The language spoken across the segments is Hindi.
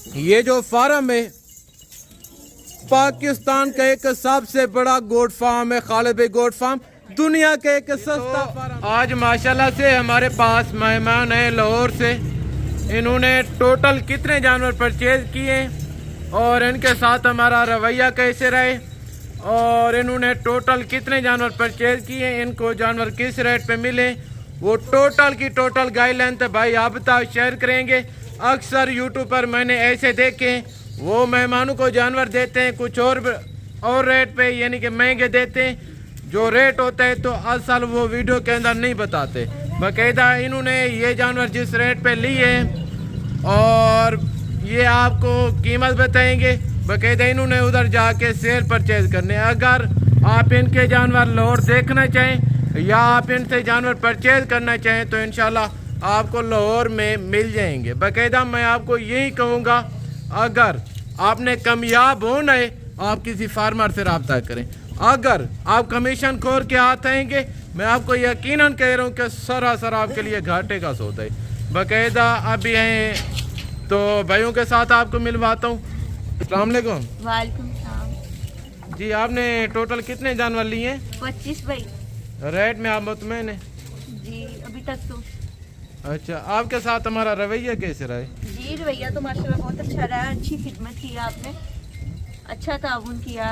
ये जो फार्म है पाकिस्तान का एक सबसे बड़ा गोट फार्म है, खालिद भाई गोट फार्म, दुनिया का एक सस्ता फार्म। आज माशाल्लाह से हमारे पास मेहमान है लाहौर से। इन्होंने टोटल कितने जानवर परचेज किए और इनके साथ हमारा रवैया कैसे रहे और इन्होंने टोटल कितने जानवर परचेज किए, इनको जानवर किस रेट पे मिले, वो टोटल की टोटल गाइडलाइन तो भाई आप बताओ शेयर करेंगे। अक्सर यूट्यूब पर मैंने ऐसे देखे, वो मेहमानों को जानवर देते हैं कुछ और रेट पे, यानी कि महंगे देते हैं, जो रेट होता है तो असल वो वीडियो के अंदर नहीं बताते। बाकायदा इन्होंने ये जानवर जिस रेट पे लिए और ये आपको कीमत बताएंगे, बाकायदा इन्होंने उधर जाके सेल परचेज करने। अगर आप इनके जानवर लाहौर देखना चाहें या आप इनसे जानवर परचेज करना चाहें तो इंशाल्लाह आपको लाहौर में मिल जाएंगे। बाकायदा मैं आपको यही कहूँगा, अगर आपने कामयाब होना है आप किसी फार्मर से रब्ता करें। अगर आप कमीशन खोर के हाथ आएंगे, मैं आपको यकीनन कह रहा हूँ कि सरासर आपके लिए घाटे का सौदा है। बाकायदा अभी हैं तो भाइयों के साथ आपको मिलवाता हूँ। अस्सलाम वालेकुम। वालेकुम सलाम। जी आपने टोटल कितने जानवर लिए हैं? 25 भाई। रेट में आप मुतमईन हैं? जी अभी तक तो। अच्छा, आपके साथ हमारा रवैया कैसे रहा है? जी रवैया तो माशाल्लाह बहुत अच्छा रहा है, अच्छी खिदमत की आपने, अच्छा ताउन किया,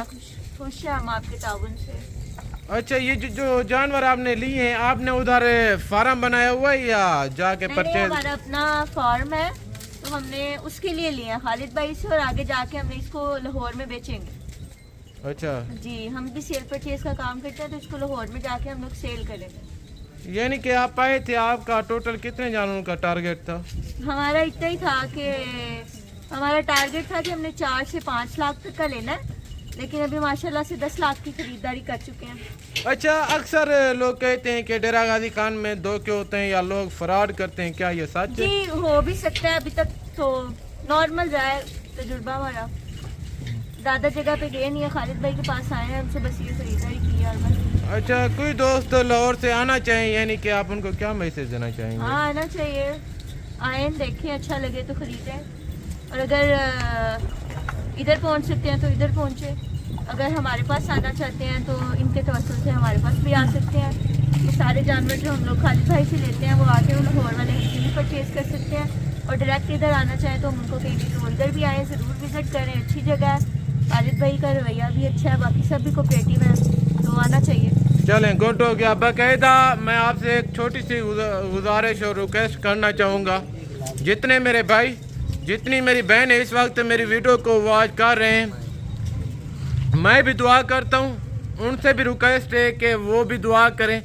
खुश है हम आपके ताउन से। अच्छा, ये जो जानवर आपने लिए हैं आपने उधर फार्म बनाया हुआ है या जाके परचेज? हमारा अपना फार्म है तो हमने उसके लिए लिया खालिद भाई से और आगे जाके हमने इसको लाहौर में बेचेंगे। अच्छा जी, हम भी सेल परचेज का काम करते हैं तो इसको लाहौर में जाके हम लोग सेल करेंगे। यानी कि आप आए थे, आपका टोटल कितने जानवरों का टारगेट था? हमारा इतना ही था कि हमारा टारगेट था कि हमने 4 से 5 लाख तक का लेना है, लेकिन अभी माशाल्लाह से 10 लाख की खरीदारी कर चुके हैं। अच्छा, अक्सर लोग कहते हैं कि डेरा गाजी खान में धोखे होते हैं या लोग फ्रॉड करते हैं, क्या ये सच है? जी हो भी सकता है, अभी तक तो नॉर्मल रहा है तजुर्बा हमारा, ज़्यादा जगह पे गए नहीं है, खालिद भाई के पास आए हैं, हमसे बस ये खरीदारी की है बस। अच्छा, कोई दोस्त लाहौर से आना चाहिए, यानी कि आप उनको क्या मैसेज देना चाहेंगे? हाँ आना चाहिए, आए देखें, अच्छा लगे तो खरीदें, और अगर इधर पहुंच सकते हैं तो इधर पहुंचे, अगर हमारे पास आना चाहते हैं तो इनके तवस्सुल से हमारे पास भी आ सकते हैं। ये सारे जानवर जो हम लोग खालिद भाई से लेते हैं वो आके वो लाहौर वाले हिस्से भी परचेज़ कर सकते हैं, और डायरेक्ट इधर आना चाहें तो हम उनको कहेंगे कि वो इधर भी आएँ, ज़रूर विज़िट करें, अच्छी जगह है, खालिद भाई का रवैया भी अच्छा है, बाकी सब भी कोऑपरेटिव है, तो आना चाहिए। चलें, गुड हो गया। बाकायदा मैं आपसे एक छोटी सी गुजारिश और रिक्वेस्ट करना चाहूँगा, जितने मेरे भाई जितनी मेरी बहन है इस वक्त मेरी वीडियो को वॉच कर रहे हैं, मैं भी दुआ करता हूँ, उनसे भी रिक्वेस्ट है कि वो भी दुआ करें,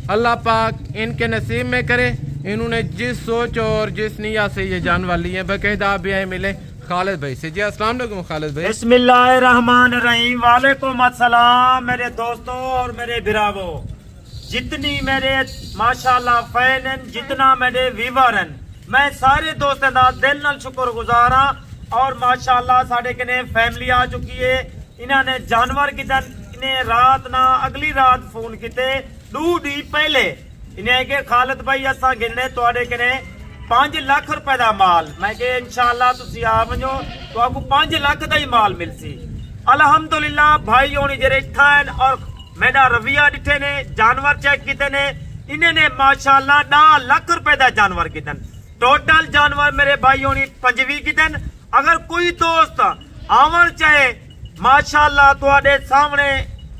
अल्लाह पाक इनके नसीब में करे। इन्होंने जिस सोच और जिस नियत से ये जानवर लिए हैं, बाकायदा आप भी आए मिले खालिद भाई से। जी अस्सलाम वालेकुम खालिद भाई। बिस्मिल्लाहिर्रहमानिर्रहीम। वालेकुम अस्सलाम मेरे दोस्तों और मेरे बिरावो, जितनी मेरे माशाल्लाह फैन हैं, जितना मेरे व्यूवर हैं, मैं सारे दोस्तों का दिल नाल शुक्रगुजार हाँ। और माशाल्लाह साढ़े कने फैमिली आ चुकी है, इन्होंने जानवर कितन इन्हें रात ना अगली रात फोन किते 2 डी पहले इन्हें के खालिद भाई असा गिनने तुहाडे कने 5 लाख रुपए का माल, मैं के इंशाअल्लाह तुसी आ वजो तो आपको 5 लाख का ही माल मिल सी। अल्हम्दुलिल्लाह भाई होनी जरे ठान और मेरा रवैया डिठे ने, जानवर चेक किते ने, इन्हें माशाअल्लाह 10 लाख रुपए का जानवर कितन, टोटल जानवर मेरे भाई होनी 5वीं कितन। अगर कोई दोस्त आवन चाहे माशाअल्लाह तुहाडे सामने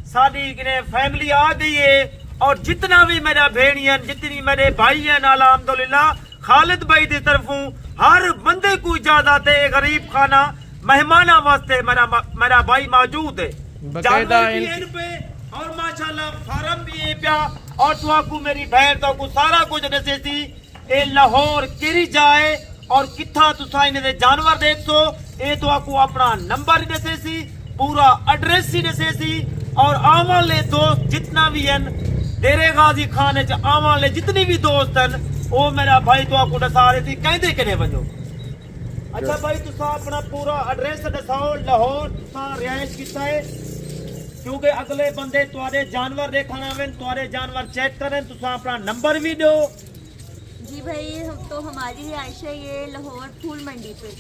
साडी किने फैमिली आ गई है, और जितना भी मेरा भेड़ियन जितनी मेरे भाई हैं अल्हम्दुलिल्लाह खालिद भाई की तरफों हर बंदे को इजाजत है, गरीब खाना मेहमाना वास्ते मेरा भाई मौजूद है, जानवर भी इन पे और माशाल्लाह फार्म भी है प्या, और तुआकू मेरी बहन तो को सारा कुछ दसे सी ए लाहौर किरी जाए और किथा तुसा इन्हें जानवर देख सो, ए तुआकू अपना नंबर ही दसे सी, पूरा एड्रेस ही दसे सी, और आवन ले दोस्त जितना भी हैं डेरे गाजी खाने च आवन ले जितनी भी दोस्त हैं वो मेरा भाई तुआकू दसा रहे थी कहते किने वजो। अच्छा भाई तुसा अपना पूरा एड्रेस दसाओ, लाहौर तुसा रिहाइश किता है, क्योंकि अगले बंदे तुआरे जानवर देखना आवे, तुआरे जानवर चेक करें, तुसा अपना नंबर भी दो। जी भाई, तो हमारी रिहाइश है ये लाहौर फूल मंडी पे,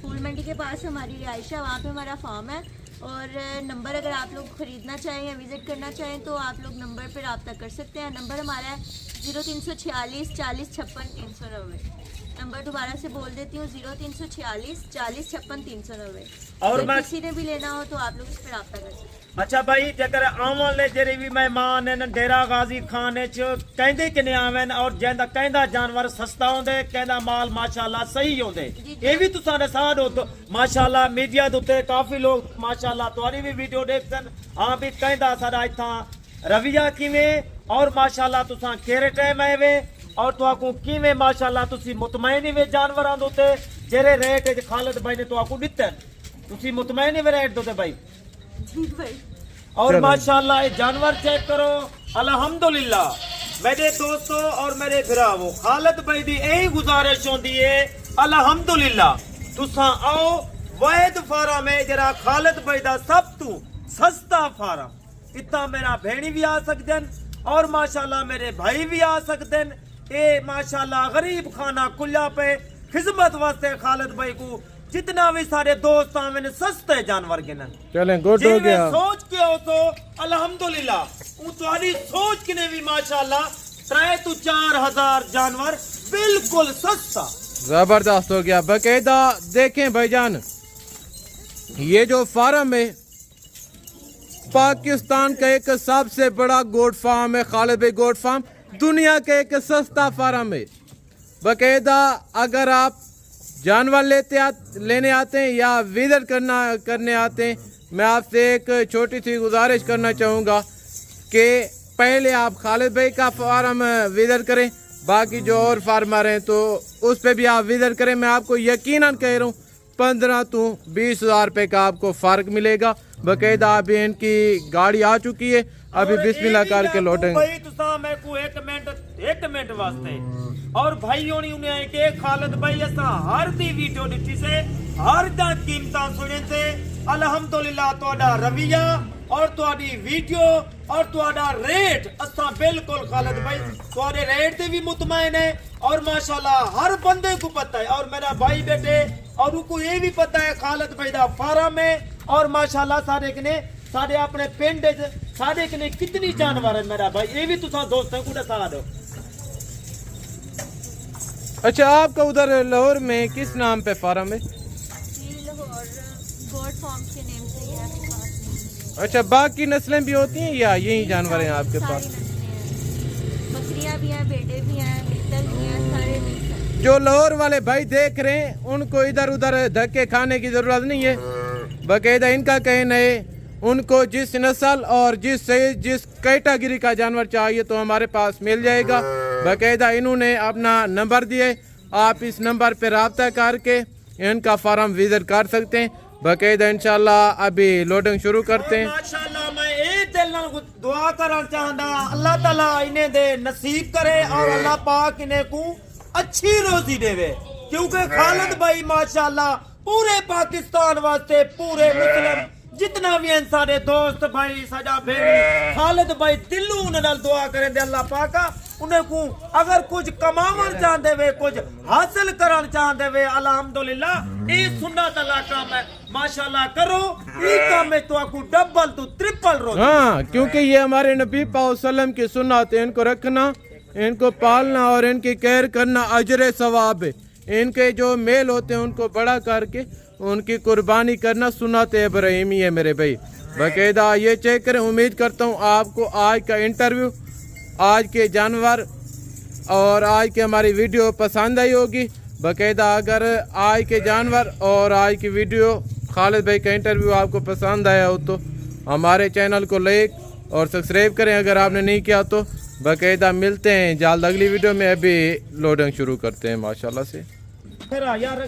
फूल मंडी के पास हमारी रिहाइश है, वहाँ पे हमारा फार्म है। और नंबर अगर आप लोग ख़रीदना चाहें या विज़िट करना चाहें तो आप लोग नंबर पर रब्ता कर सकते हैं। नंबर हमारा है 0346 40 56 390। नंबर दोबारा से बोल देती हूँ 0346 40 56 390। और अगर मैं किसी ने भी लेना हो तो आप लोग इस पर रब्ता कर सकते हैं। अच्छा भाई जेकर आवन वाले जेरे भी मेहमान हैं डेरा गाजी खान च कहंदे किने आवन और जेंदा कहंदा जानवर सस्ता होंदे कहंदा माल माशाल्लाह सही होंदे ये भी तुसां दे साथ हो तो माशाल्लाह मीडिया दे उत्ते काफी लोग माशाल्लाह तुहारी भी वीडियो देखदन हां भी कहंदा साडा इथां रवैया किवें और माशाल्लाह तुसां केरे टाइम आए वे और तुहाकू किवें माशाल्लाह तुसी मुतमईन वे जानवरां दे उत्ते जेरे रेट च खालिद भाई ने तुहाकू दित्तन तुसी मुतमईन वे रेट दे भाई जी भाई। और माशाल्लाह ये जानवर चेक करो अल्हम्दुलिल्लाह मेरे दोस्तों और मेरे भरावो खालिद भाई दी यही गुजारिश होंदी है अल्हम्दुलिल्लाह तुसा आओ वैद फार्म है जरा खालिद भाई दा सब तू सस्ता फार्म इतना मेरा भेणी भी आ सकदन और माशाल्लाह मेरे भाई भी आ सकदन ए माशाल्लाह गरीब खाना कुल्ला पे खिदमत वास्ते खालिद भाई को जितना भी सारे दोस्त आवे सस्ते जानवर गिनन चलें गुड हो गया। सोच के हो तो अल्हम्दुलिल्लाह तुम्हारी सोच के ने भी माशाल्लाह 3 to 4,000 जानवर बिल्कुल सस्ता जबरदस्त हो गया बकायदा। देखें भाईजान ये जो फार्म है पाकिस्तान का एक सबसे बड़ा गोट फार्म है खालिद भाई गोट फार्म, दुनिया का एक सस्ता फार्म है बकायदा। अगर आप जानवर लेने आते हैं या विजिट करने आते हैं, मैं आपसे एक छोटी सी गुजारिश करना चाहूँगा कि पहले आप खालिद भाई का फार्म विजिट करें, बाकी जो और फार्मर हैं तो उस पे भी आप विजिट करें। मैं आपको यकीनन कह रहा हूँ 15 to 20 हज़ार रुपये का आपको फ़र्क मिलेगा। बकायदा अभी इनकी गाड़ी आ चुकी है, अभी बिस्मिल्लाह करके लौटेंगे। भाई तुसा मैं को एक मिनट वास्ते और भाई होनी उन्हें के खालिद भाई असा हर दी वीडियो दिखी से हर दा कीमतां सुने से अल्हम्दुलिल्लाह तोड़ा रवैया और तोड़ी वीडियो और तोड़ा रेट असा बिल्कुल खालिद भाई तोड़े रेट से भी मुतमईन है और माशाल्लाह हर बंदे को पता है और मेरा भाई बेटे और उनको ये भी पता है खालिद भाई दा फार्म है और माशाल्लाह सारे अपने पिंड सारे कने कितनी जानवर है मेरा भाई ये भी तुसा दोस्तों को दसा दो। अच्छा आपका उधर लाहौर में किस नाम पे फार्म है? लाहौर गोट फार्म के नेम से ही है। अच्छा बाकी नस्लें भी होती हैं या यही जानवर हैं आपके सारी पास? नस्लें हैं, बकरियां भी हैं, बेटे भी हैं, मित्तल भी हैं, सारे मिक्स हैं। जो लाहौर वाले भाई देख रहे हैं उनको इधर उधर धक्के खाने की जरूरत नहीं है। बकायदा इनका कहना है उनको जिस नस्ल और जिस कैटेगरी का जानवर चाहिए तो हमारे पास मिल जाएगा। बकायदा इन्होंने अपना नंबर दिए, आप इस नंबर पे रब्ता करके इनका फार्म विजिट कर सकते हैं। बकायदा इंशाल्लाह अभी लोडिंग शुरू करते हैं। माशाल्लाह मैं ये दिल नाल दुआ करना चाहता अल्लाह ताला इन्हें दे नसीब करे और अल्लाह पाक इन्हें को अच्छी रोजी देवे क्योंकि खालिद भाई माशाल्लाह पूरे पाकिस्तान वास्ते पूरे मुस्लिम जितना भी सारे दोस्त भाई सजा भेड़ी खालिद भाई दिलों उन्हें दुआ करें दे अल्लाह पाका उन्हें को अगर कुछ कमावन चाहते वे कुछ हासिल करना चाहते वे अल्हम्दुलिल्लाह ये सुन्नत अल्लाह काम है माशाल्लाह करो ये काम में तो आपको डबल तो ट्रिपल रोज। हाँ क्योंकि ये हमारे नबी पाक सल्लम की सुन्नत है, इनको रखना इनको पालना और इनकी केयर करना अजर सवाब है। इनके जो मेल होते हैं उनको बड़ा करके उनकी कुर्बानी करना सुन्नत इब्राहिमी है मेरे भाई। बाकायदा ये चेक करें। उम्मीद करता हूँ आपको आज का इंटरव्यू, आज के जानवर और आज की हमारी वीडियो पसंद आई होगी। बाकायदा अगर आज के जानवर और आज की वीडियो खालिद भाई का इंटरव्यू आपको पसंद आया हो तो हमारे चैनल को लाइक और सब्सक्राइब करें अगर आपने नहीं किया तो। बाकायदा मिलते हैं जल्द अगली वीडियो में। अभी लोडिंग शुरू करते हैं माशाल्लाह से। फिर यार